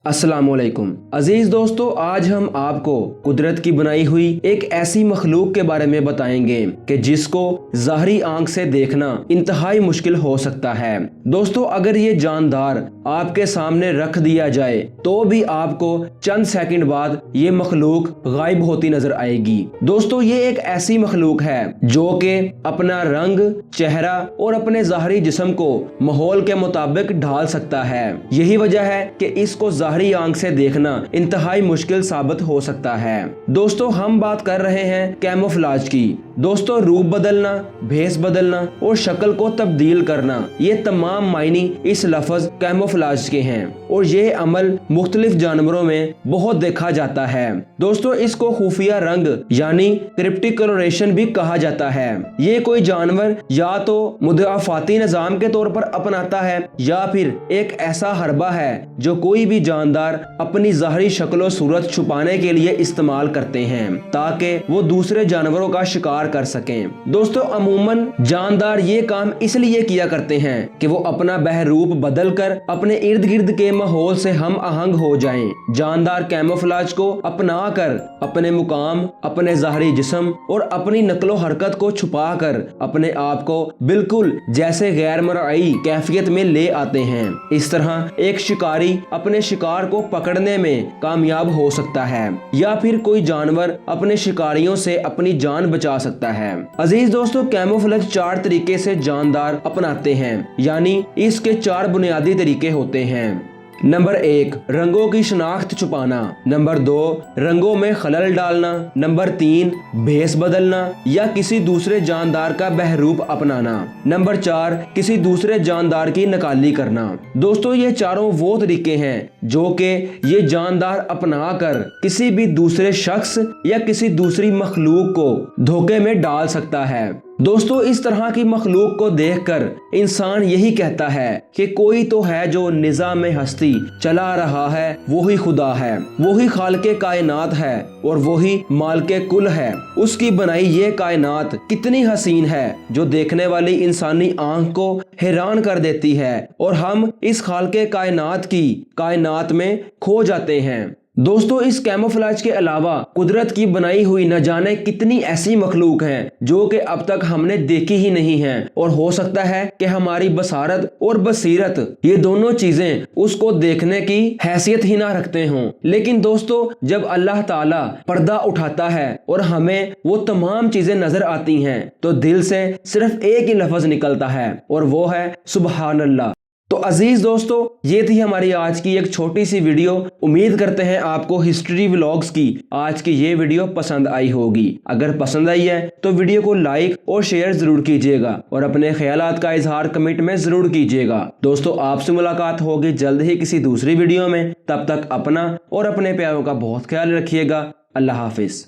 अस्सलाम वालेकुम अजीज दोस्तों, आज हम आपको कुदरत की बनाई हुई एक ऐसी मखलूक के बारे में बताएंगे कि जिसको ज़ाहरी आंख से देखना इंतहाई मुश्किल हो सकता है। दोस्तों, अगर ये जानदार आपके सामने रख दिया जाए तो भी आपको चंद सेकंड बाद ये मखलूक गायब होती नजर आएगी। दोस्तों, ये एक ऐसी मखलूक है जो कि अपना रंग, चेहरा और अपने ज़ाहरी जिस्म को माहौल के मुताबिक ढाल सकता है। यही वजह है कि इसको ज़ाहरी आंख से देखना इंतहाई मुश्किल साबित हो सकता है। दोस्तों, हम बात कर रहे हैं कैमोफ्लेज की। दोस्तों, रूप बदलना, भेस बदलना और शक्ल को तब्दील करना, ये तमाम मायने इस लफ्ज कैमोफ्लेज के हैं और ये अमल मुख्तलिफ जानवरों में बहुत देखा जाता है। दोस्तों, इसको खुफिया रंग यानी क्रिप्टिक कलोरेशन भी कहा जाता है। ये कोई जानवर या तो मुदाफाती निजाम के तौर पर अपनाता है या फिर एक ऐसा हरबा है जो कोई भी जानदार अपनी ज़ाहरी शक्ल सूरत छुपाने के लिए इस्तेमाल करते हैं ताकि वो दूसरे जानवरों का शिकार कर सकें। दोस्तों, अमूमन जानदार ये काम इसलिए किया करते हैं कि वो अपना बहरूप बदल कर अपने इर्द गिर्द के माहौल से हम आहंग हो जाएं। जानदार कैमोफ्लेज को अपना कर अपने मुकाम, अपने ज़ाहरी जिस्म और अपनी नकलो हरकत को छुपा कर अपने आप को बिल्कुल जैसे गैर मरई कैफियत में ले आते हैं। इस तरह एक शिकारी अपने शिकार को पकड़ने में कामयाब हो सकता है या फिर कोई जानवर अपने शिकारियों से अपनी जान बचा सकता है। अजीज दोस्तों, कैमोफ्लेज 4 तरीके से जानदार अपनाते हैं, यानी इसके 4 बुनियादी तरीके होते हैं। नंबर 1, रंगों की शनाख्त छुपाना। नंबर 2, रंगों में खलल डालना। नंबर 3, भेस बदलना या किसी दूसरे जानदार का बहरूप अपनाना। नंबर 4, किसी दूसरे जानदार की नकाली करना। दोस्तों, ये चारों वो तरीके हैं जो कि ये जानदार अपना कर किसी भी दूसरे शख्स या किसी दूसरी मखलूक को धोखे में डाल सकता है। दोस्तों, इस तरह की मखलूक को देखकर इंसान यही कहता है कि कोई तो है जो निज़ाम हस्ती चला रहा है, वही खुदा है, वही खालिके कायनात है और वही मालिके कुल है। उसकी बनाई ये कायनात कितनी हसीन है जो देखने वाली इंसानी आंख को हैरान कर देती है और हम इस खालिके कायनात में खो जाते हैं। दोस्तों, इस कैमोफ्लेज के अलावा कुदरत की बनाई हुई न जाने कितनी ऐसी मखलूक हैं जो कि अब तक हमने देखी ही नहीं है और हो सकता है कि हमारी बसारत और बसीरत ये दोनों चीजें उसको देखने की हैसियत ही ना रखते हों। लेकिन दोस्तों, जब अल्लाह ताला पर्दा उठाता है और हमें वो तमाम चीजें नजर आती हैं तो दिल से सिर्फ एक ही लफ्ज निकलता है और वो है सुबहान अल्लाह। तो अजीज दोस्तों, ये थी हमारी आज की एक छोटी सी वीडियो। उम्मीद करते हैं आपको हिस्ट्री व्लॉग्स की आज की ये वीडियो पसंद आई होगी। अगर पसंद आई है तो वीडियो को लाइक और शेयर जरूर कीजिएगा और अपने ख्यालात का इजहार कमेंट में जरूर कीजिएगा। दोस्तों, आपसे मुलाकात होगी जल्द ही किसी दूसरी वीडियो में। तब तक अपना और अपने प्यारों का बहुत ख्याल रखिएगा। अल्लाह हाफिज।